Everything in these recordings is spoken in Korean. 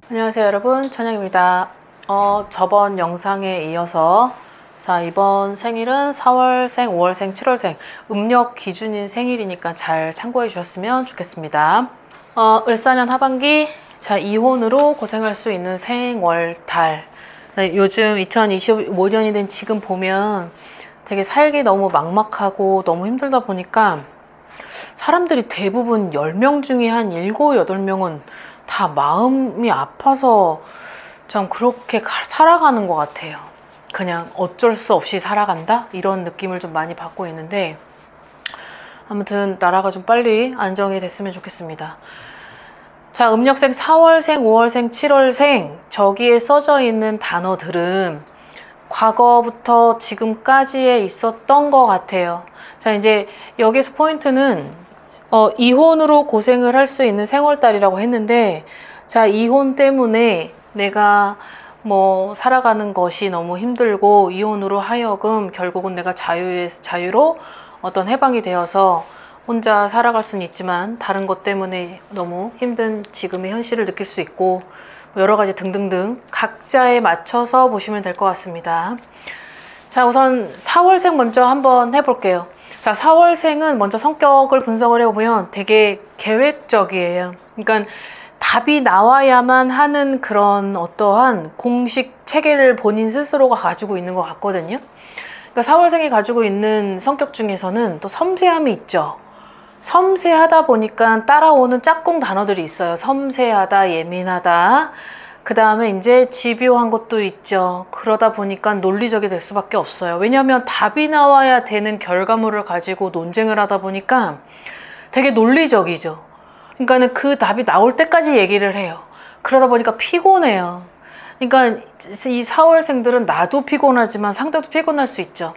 안녕하세요 여러분, 천영입니다. 저번 영상에 이어서 이번 생일은 4월생, 5월생, 7월생 음력 기준인 생일이니까 잘 참고해 주셨으면 좋겠습니다. 을사년 하반기 이혼으로 고생할 수 있는 생월달. 요즘 2025년이 된 지금 보면 되게 살기 너무 막막하고 너무 힘들다 보니까 사람들이 대부분 10명 중에 한 7, 8명은 다 마음이 아파서 참 그렇게 살아가는 것 같아요. 그냥 어쩔 수 없이 살아간다? 이런 느낌을 좀 많이 받고 있는데, 아무튼 나라가 좀 빨리 안정이 됐으면 좋겠습니다. 음력생 4월생, 5월생, 7월생 저기에 써져 있는 단어들은 과거부터 지금까지에 있었던 것 같아요. 이제 여기서 포인트는 이혼으로 고생을 할 수 있는 생월달이라고 했는데, 이혼 때문에 내가 살아가는 것이 너무 힘들고 이혼으로 하여금 결국은 내가 자유로 어떤 해방이 되어서 혼자 살아갈 수는 있지만 다른 것 때문에 너무 힘든 지금의 현실을 느낄 수 있고, 여러 가지 등등등 각자에 맞춰서 보시면 될 것 같습니다. 우선 4월생 먼저 한번 해볼게요. 4월생은 먼저 성격을 분석을 해보면 되게 계획적이에요. 그러니까 답이 나와야만 하는 그런 어떠한 공식 체계를 본인 스스로가 가지고 있는 것 같거든요. 그러니까 4월생이 가지고 있는 성격 중에서는 또 섬세함이 있죠. 섬세하다 보니까 따라오는 짝꿍 단어들이 있어요. 섬세하다, 예민하다. 그 다음에 이제 집요한 것도 있죠. 그러다 보니까 논리적이 될 수밖에 없어요. 왜냐하면 답이 나와야 되는 결과물을 가지고 논쟁을 하다 보니까 되게 논리적이죠. 그러니까는 그 답이 나올 때까지 얘기를 해요. 그러다 보니까 피곤해요. 그러니까 이 4월생들은 나도 피곤하지만 상대도 피곤할 수 있죠.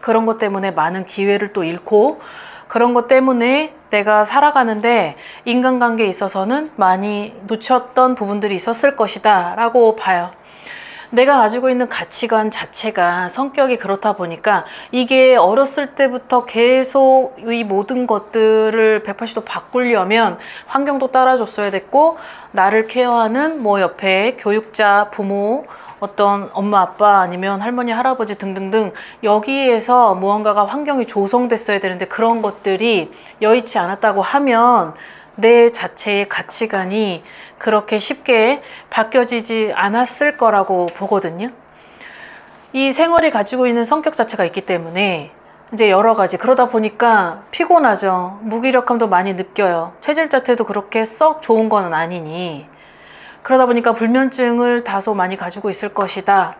그런 것 때문에 많은 기회를 또 잃고, 그런 것 때문에 내가 살아가는데 인간관계에 있어서는 많이 놓쳤던 부분들이 있었을 것이다 라고 봐요. 내가 가지고 있는 가치관 자체가 성격이 그렇다 보니까 이게 어렸을 때부터 계속 이 모든 것들을 180도 바꾸려면 환경도 따라줬어야 됐고, 나를 케어하는 옆에 교육자, 부모, 어떤 엄마 아빠 아니면 할머니 할아버지 등등등 여기에서 무언가가 환경이 조성됐어야 되는데 그런 것들이 여의치 않았다고 하면 내 자체의 가치관이 그렇게 쉽게 바뀌어지지 않았을 거라고 보거든요. 이 생활이 가지고 있는 성격 자체가 있기 때문에 이제 여러 가지 그러다 보니까 피곤하죠. 무기력함도 많이 느껴요. 체질 자체도 그렇게 썩 좋은 건 아니니. 그러다 보니까 불면증을 다소 많이 가지고 있을 것이다.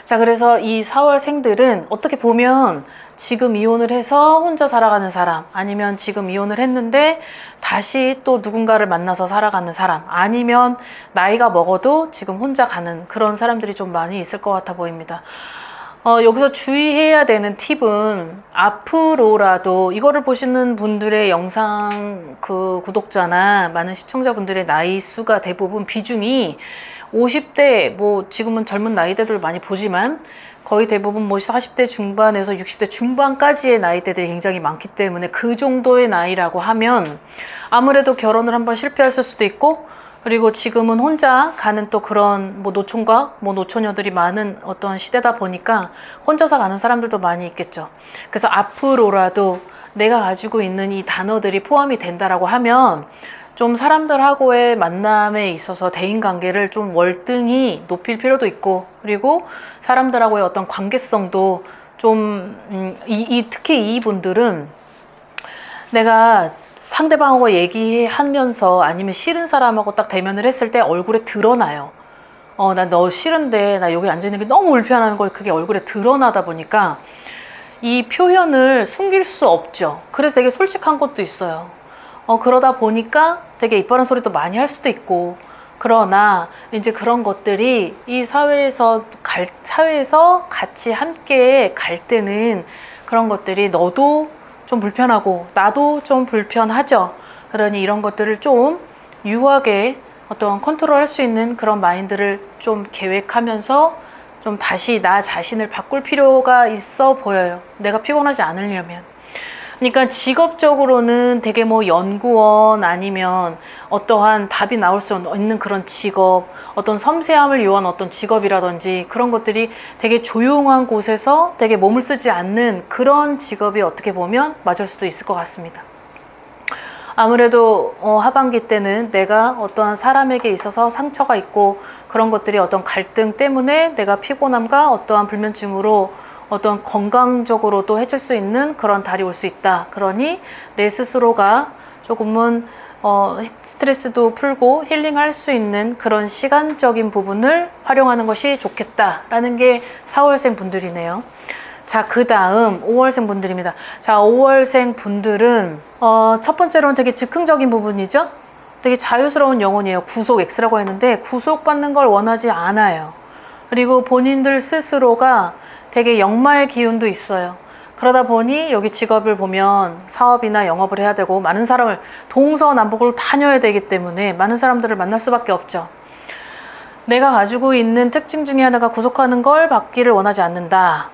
그래서 이 4월생들은 어떻게 보면 지금 이혼을 해서 혼자 살아가는 사람, 아니면 지금 이혼을 했는데 다시 또 누군가를 만나서 살아가는 사람, 아니면 나이가 먹어도 지금 혼자 가는 그런 사람들이 좀 많이 있을 것 같아 보입니다. 여기서 주의해야 되는 팁은, 앞으로라도 이거를 보시는 분들의 영상 구독자나 많은 시청자분들의 나이 수가 대부분 비중이 50대, 지금은 젊은 나이대들 많이 보지만 거의 대부분 40대 중반에서 60대 중반까지의 나이대들이 굉장히 많기 때문에 그 정도의 나이라고 하면 아무래도 결혼을 한번 실패했을 수도 있고, 그리고 지금은 혼자 가는 또 그런 노총각, 노처녀들이 많은 어떤 시대다 보니까 혼자서 가는 사람들도 많이 있겠죠. 그래서 앞으로라도 내가 가지고 있는 이 단어들이 포함이 된다라고 하면 좀 사람들하고의 만남에 있어서 대인관계를 좀 월등히 높일 필요도 있고, 그리고 사람들하고의 어떤 관계성도 좀 특히 이분들은 내가 상대방하고 얘기하면서 아니면 싫은 사람하고 딱 대면을 했을 때 얼굴에 드러나요. 나 너 싫은데 나 여기 앉아있는 게 너무 불편한 걸 그게 얼굴에 드러나다 보니까 이 표현을 숨길 수 없죠. 그래서 되게 솔직한 것도 있어요. 그러다 보니까 되게 이빨한 소리도 많이 할 수도 있고, 그러나 이제 그런 것들이 이 사회에서 같이 함께 갈 때는 그런 것들이 너도 좀 불편하고 나도 좀 불편하죠. 그러니 이런 것들을 좀 유하게 어떤 컨트롤할 수 있는 그런 마인드를 좀 계획하면서 좀 다시 나 자신을 바꿀 필요가 있어 보여요. 내가 피곤하지 않으려면. 그러니까 직업적으로는 되게 뭐 연구원 아니면 어떠한 답이 나올 수 있는 그런 직업, 어떤 섬세함을 요한 어떤 직업이라든지 그런 것들이 되게 조용한 곳에서 되게 몸을 쓰지 않는 그런 직업이 어떻게 보면 맞을 수도 있을 것 같습니다. 아무래도 하반기 때는 내가 어떠한 사람에게 있어서 상처가 있고 그런 것들이 어떤 갈등 때문에 내가 피곤함과 어떠한 불면증으로 어떤 건강적으로도 해칠 수 있는 그런 달이 올 수 있다. 그러니 내 스스로가 조금은 스트레스도 풀고 힐링할 수 있는 그런 시간적인 부분을 활용하는 것이 좋겠다라는 게 4월생 분들이네요. 자, 그 다음 5월생 분들입니다. 자, 5월생 분들은 첫 번째로는 되게 즉흥적인 부분이죠. 되게 자유스러운 영혼이에요. 구속 X라고 했는데 구속받는 걸 원하지 않아요. 그리고 본인들 스스로가 되게 역마의 기운도 있어요. 그러다 보니 여기 직업을 보면 사업이나 영업을 해야 되고 많은 사람을 동서남북을 다녀야 되기 때문에 많은 사람들을 만날 수밖에 없죠. 내가 가지고 있는 특징 중에 하나가 구속하는 걸 받기를 원하지 않는다.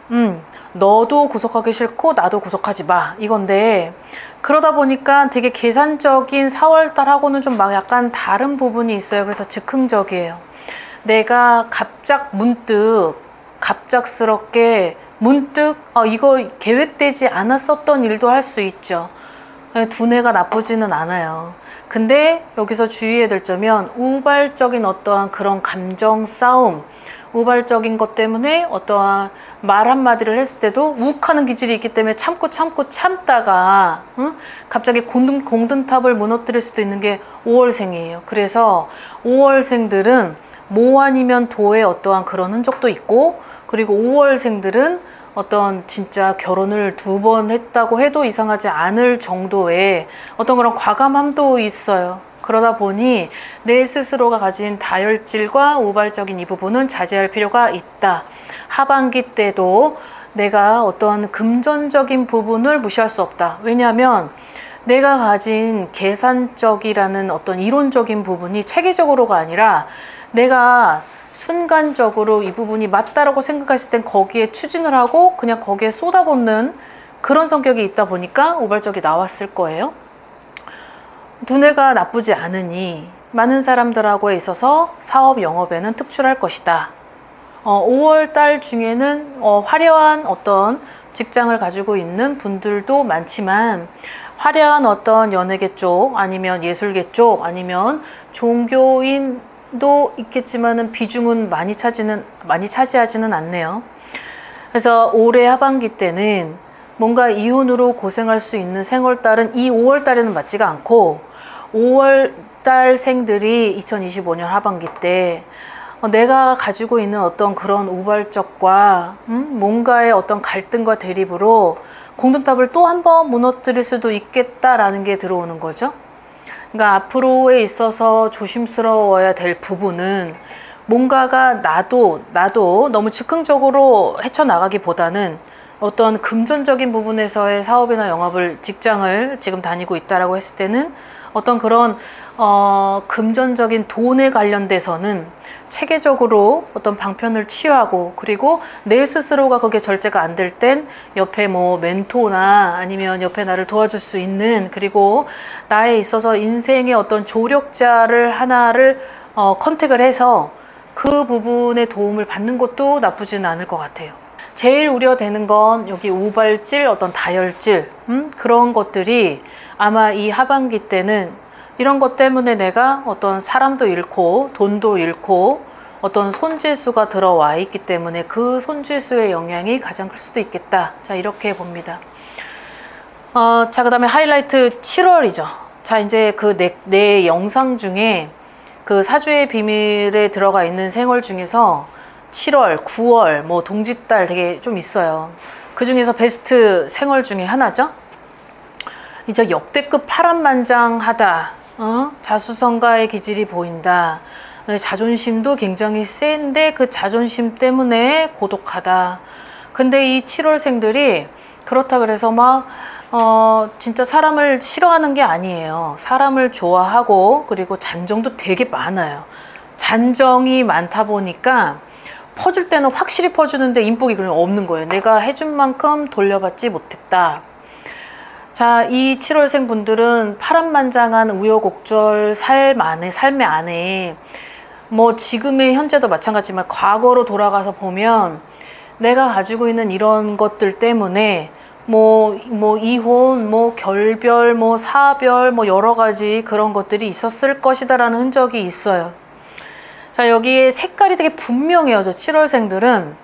너도 구속하기 싫고 나도 구속하지 마. 이건데 그러다 보니까 되게 계산적인 4월달하고는 좀 막 약간 다른 부분이 있어요. 그래서 즉흥적이에요. 내가 갑작스럽게 문득 이거 계획되지 않았었던 일도 할 수 있죠. 두뇌가 나쁘지는 않아요. 근데 여기서 주의해야 될 점은 우발적인 어떠한 그런 감정 싸움, 우발적인 것 때문에 어떠한 말 한마디를 했을 때도 욱하는 기질이 있기 때문에 참다가 갑자기 공든탑을 무너뜨릴 수도 있는 게 5월생이에요. 그래서 5월생들은 모 아니면 도의 어떠한 그런 흔적도 있고, 그리고 5월생들은 어떤 진짜 결혼을 2번 했다고 해도 이상하지 않을 정도의 어떤 그런 과감함도 있어요. 그러다 보니 내 스스로가 가진 다혈질과 우발적인 이 부분은 자제할 필요가 있다. 하반기 때도 내가 어떤 금전적인 부분을 무시할 수 없다. 왜냐하면 내가 가진 계산적이라는 어떤 이론적인 부분이 체계적으로가 아니라 내가 순간적으로 이 부분이 맞다라고 생각했을 땐 거기에 추진을 하고 그냥 거기에 쏟아붓는 그런 성격이 있다 보니까 우발적이 나왔을 거예요. 두뇌가 나쁘지 않으니 많은 사람들하고 있어서 사업 영업에는 특출할 것이다. 5월 달 중에는 화려한 어떤 직장을 가지고 있는 분들도 많지만 화려한 어떤 연예계 쪽 아니면 예술계 쪽 아니면 종교인도 있겠지만은 비중은 많이 차지하지는 않네요. 그래서 올해 하반기 때는 뭔가 이혼으로 고생할 수 있는 생월달은 이 5월달에는 맞지가 않고 5월달 생들이 2025년 하반기 때 내가 가지고 있는 어떤 그런 우발적과 뭔가의 어떤 갈등과 대립으로 공든탑을 또 한 번 무너뜨릴 수도 있겠다라는 게 들어오는 거죠. 그러니까 앞으로에 있어서 조심스러워야 될 부분은 뭔가가 나도 너무 즉흥적으로 헤쳐나가기보다는 어떤 금전적인 부분에서의 사업이나 영업을 직장을 지금 다니고 있다라고 했을 때는 어떤 그런 금전적인 돈에 관련돼서는 체계적으로 어떤 방편을 취하고, 그리고 내 스스로가 그게 절제가 안 될 땐 옆에 뭐 멘토나 아니면 옆에 나를 도와줄 수 있는, 그리고 나에 있어서 인생의 어떤 조력자를 하나를 컨택을 해서 그 부분의 도움을 받는 것도 나쁘지는 않을 것 같아요. 제일 우려되는 건 여기 우발질, 어떤 다혈질 그런 것들이 아마 이 하반기 때는 이런 것 때문에 내가 어떤 사람도 잃고 돈도 잃고 어떤 손재수가 들어와 있기 때문에 그 손재수의 영향이 가장 클 수도 있겠다. 자, 이렇게 봅니다. 자, 그 다음에 하이라이트 7월이죠. 자, 이제 그 내 영상 중에 그 사주의 비밀에 들어가 있는 생월 중에서 7월, 9월, 뭐 동짓달 되게 좀 있어요. 그 중에서 베스트 생월 중에 하나죠. 이제 역대급 파란만장하다. 자수성가의 기질이 보인다. 자존심도 굉장히 센데 그 자존심 때문에 고독하다. 근데 이 7월생들이 그렇다 그래서 막 진짜 사람을 싫어하는 게 아니에요. 사람을 좋아하고, 그리고 잔정도 되게 많아요. 잔정이 많다 보니까 퍼줄 때는 확실히 퍼주는데 인복이 그냥 없는 거예요. 내가 해준 만큼 돌려받지 못했다. 자, 이 7월생 분들은 파란만장한 우여곡절 삶의 안에 뭐 지금의 현재도 마찬가지지만 과거로 돌아가서 보면 내가 가지고 있는 이런 것들 때문에 뭐 이혼, 뭐 결별, 뭐 사별, 뭐 여러 가지 그런 것들이 있었을 것이다라는 흔적이 있어요. 자, 여기에 색깔이 되게 분명해요. 저 7월생들은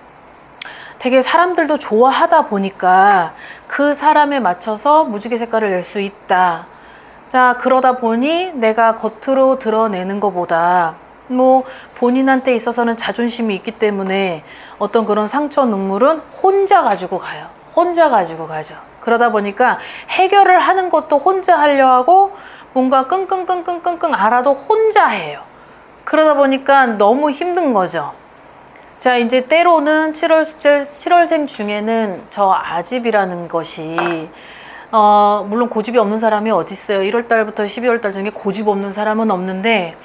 되게 사람들도 좋아하다 보니까 그 사람에 맞춰서 무지개 색깔을 낼 수 있다. 자, 그러다 보니 내가 겉으로 드러내는 것보다 뭐 본인한테 있어서는 자존심이 있기 때문에 어떤 그런 상처 눈물은 혼자 가지고 가요. 혼자 가지고 가죠. 그러다 보니까 해결을 하는 것도 혼자 하려 하고 뭔가 끙끙끙끙끙끙 알아도 혼자 해요. 그러다 보니까 너무 힘든 거죠. 자, 이제 때로는 7월생 중에는 저 아집이라는 것이 물론 고집이 없는 사람이 어디 있어요. 1월달부터 12월달 중에 고집 없는 사람은 없는데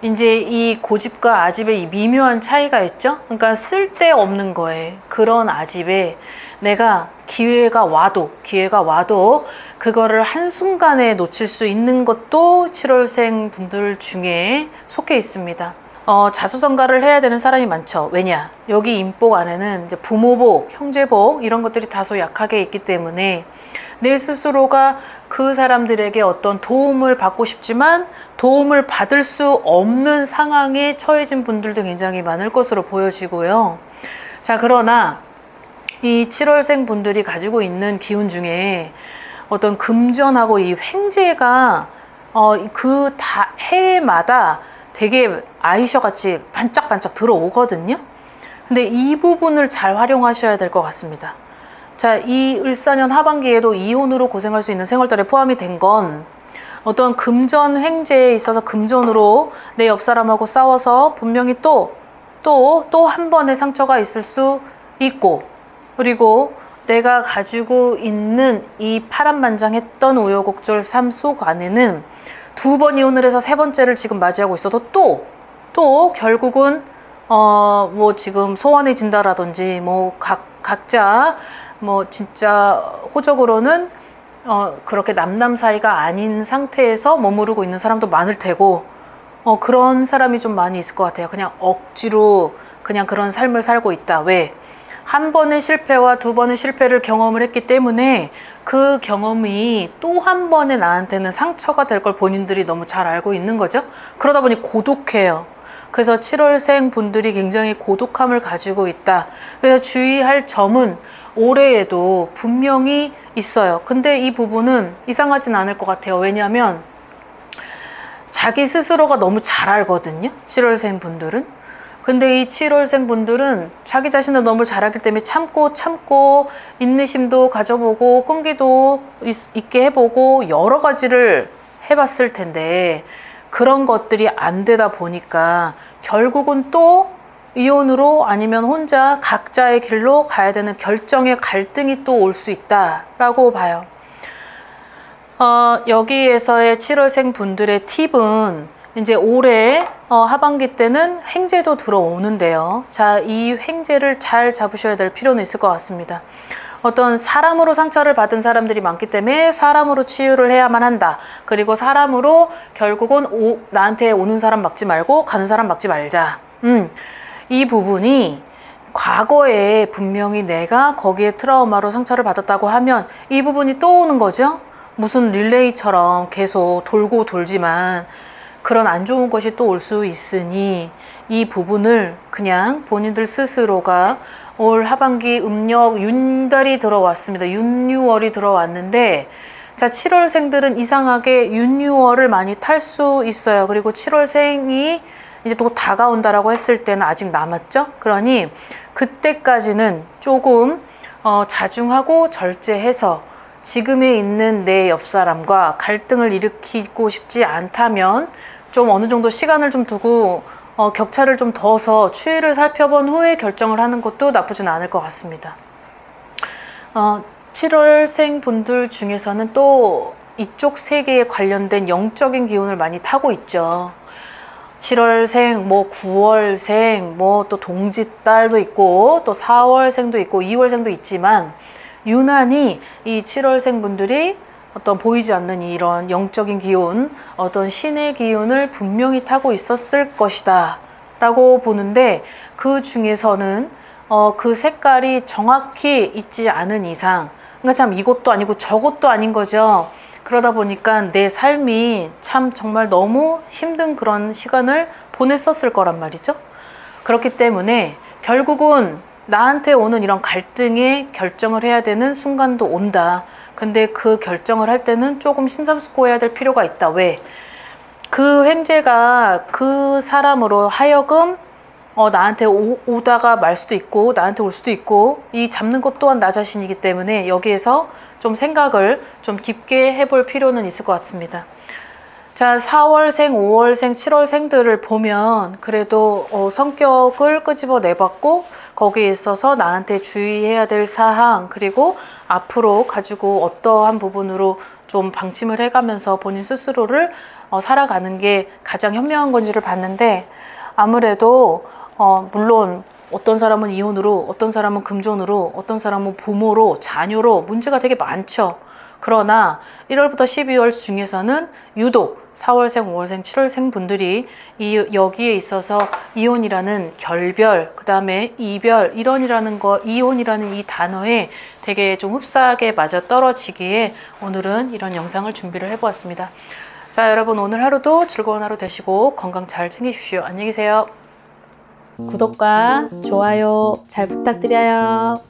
이제 이 고집과 아집의 이 미묘한 차이가 있죠. 그러니까 쓸데없는 거에 그런 아집에 내가 기회가 와도 그거를 한순간에 놓칠 수 있는 것도 7월생 분들 중에 속해 있습니다. 자수성가를 해야 되는 사람이 많죠. 왜냐? 여기 인복 안에는 이제 부모복, 형제복 이런 것들이 다소 약하게 있기 때문에 내 스스로가 그 사람들에게 어떤 도움을 받고 싶지만 도움을 받을 수 없는 상황에 처해진 분들도 굉장히 많을 것으로 보여지고요. 자, 그러나 이 7월생 분들이 가지고 있는 기운 중에 어떤 금전하고 이 횡재가 그 해마다 되게 아이셔같이 반짝반짝 들어오거든요. 근데 이 부분을 잘 활용하셔야 될 것 같습니다. 자, 이 을사년 하반기에도 이혼으로 고생할 수 있는 생월달에 포함이 된 건 어떤 금전 횡재에 있어서 금전으로 내 옆사람하고 싸워서 분명히 또 한 번의 상처가 있을 수 있고, 그리고 내가 가지고 있는 이 파란만장했던 우여곡절 삶 속 안에는 2번 이혼을 해서 3번째를 지금 맞이하고 있어도 또 결국은 뭐 지금 소원해진다라든지 뭐 각자 뭐 진짜 호적으로는 그렇게 남남 사이가 아닌 상태에서 머무르고 있는 사람도 많을 테고 그런 사람이 좀 많이 있을 것 같아요. 그냥 억지로 그냥 그런 삶을 살고 있다. 왜? 한 번의 실패와 2번의 실패를 경험을 했기 때문에 그 경험이 또 한 번에 나한테는 상처가 될 걸 본인들이 너무 잘 알고 있는 거죠. 그러다 보니 고독해요. 그래서 7월생 분들이 굉장히 고독함을 가지고 있다. 그래서 주의할 점은 올해에도 분명히 있어요. 근데 이 부분은 이상하진 않을 것 같아요. 왜냐하면 자기 스스로가 너무 잘 알거든요. 7월생 분들은. 근데 이 7월생 분들은 자기 자신을 너무 잘 알기 때문에 참고 인내심도 가져보고 끈기도 있게 해보고 여러 가지를 해봤을 텐데 그런 것들이 안 되다 보니까 결국은 또 이혼으로 아니면 혼자 각자의 길로 가야 되는 결정의 갈등이 또 올 수 있다라고 봐요. 여기에서의 7월생 분들의 팁은 이제 올해 하반기 때는 횡재도 들어오는데요. 자, 이 횡재를 잘 잡으셔야 될 필요는 있을 것 같습니다. 어떤 사람으로 상처를 받은 사람들이 많기 때문에 사람으로 치유를 해야만 한다. 그리고 사람으로 결국은 나한테 오는 사람 막지 말고 가는 사람 막지 말자. 이 부분이 과거에 분명히 내가 거기에 트라우마로 상처를 받았다고 하면 이 부분이 또 오는 거죠. 무슨 릴레이처럼 계속 돌고 돌지만 그런 안 좋은 것이 또 올 수 있으니 이 부분을 그냥 본인들 스스로가 올 하반기 음력 윤달이 들어왔습니다. 윤, 6월이 들어왔는데 자, 7월생들은 이상하게 윤, 6월을 많이 탈 수 있어요. 그리고 7월생이 이제 또 다가온다라고 했을 때는 아직 남았죠. 그러니 그때까지는 조금 자중하고 절제해서 지금에 있는 내 옆사람과 갈등을 일으키고 싶지 않다면 좀 어느 정도 시간을 좀 두고 격차를 좀 둬서 추이를 살펴본 후에 결정을 하는 것도 나쁘진 않을 것 같습니다. 7월생 분들 중에서는 또 이쪽 세계에 관련된 영적인 기운을 많이 타고 있죠. 7월생, 뭐 9월생, 뭐 또 동짓달도 있고 또 4월생도 있고 2월생도 있지만 유난히 이 7월생 분들이 어떤 보이지 않는 이런 영적인 기운, 어떤 신의 기운을 분명히 타고 있었을 것이다 라고 보는데, 그 중에서는 그 색깔이 정확히 있지 않은 이상, 그러니까 참 이것도 아니고 저것도 아닌 거죠. 그러다 보니까 내 삶이 참 정말 너무 힘든 그런 시간을 보냈었을 거란 말이죠. 그렇기 때문에 결국은 나한테 오는 이런 갈등에 결정을 해야 되는 순간도 온다. 근데 그 결정을 할 때는 조금 심사숙고해야 될 필요가 있다. 왜? 그 횡재가 그 사람으로 하여금 나한테 오다가 말 수도 있고 나한테 올 수도 있고, 이 잡는 것 또한 나 자신이기 때문에 여기에서 좀 생각을 좀 깊게 해볼 필요는 있을 것 같습니다. 자, 4월생, 5월생, 7월생들을 보면 그래도 성격을 끄집어내봤고, 거기에 있어서 나한테 주의해야 될 사항, 그리고 앞으로 가지고 어떠한 부분으로 좀 방침을 해가면서 본인 스스로를 살아가는 게 가장 현명한 건지를 봤는데, 아무래도 물론 어떤 사람은 이혼으로, 어떤 사람은 금전으로, 어떤 사람은 부모로, 자녀로 문제가 되게 많죠. 그러나 1월부터 12월 중에서는 유독 4월생, 5월생, 7월생 분들이 여기에 있어서 이혼이라는 결별, 그 다음에 이별, 이혼이라는 이 단어에 되게 좀 흡사하게 맞아 떨어지기에 오늘은 이런 영상을 준비를 해보았습니다. 자, 여러분 오늘 하루도 즐거운 하루 되시고 건강 잘 챙기십시오. 안녕히 계세요. 구독과 좋아요 잘 부탁드려요.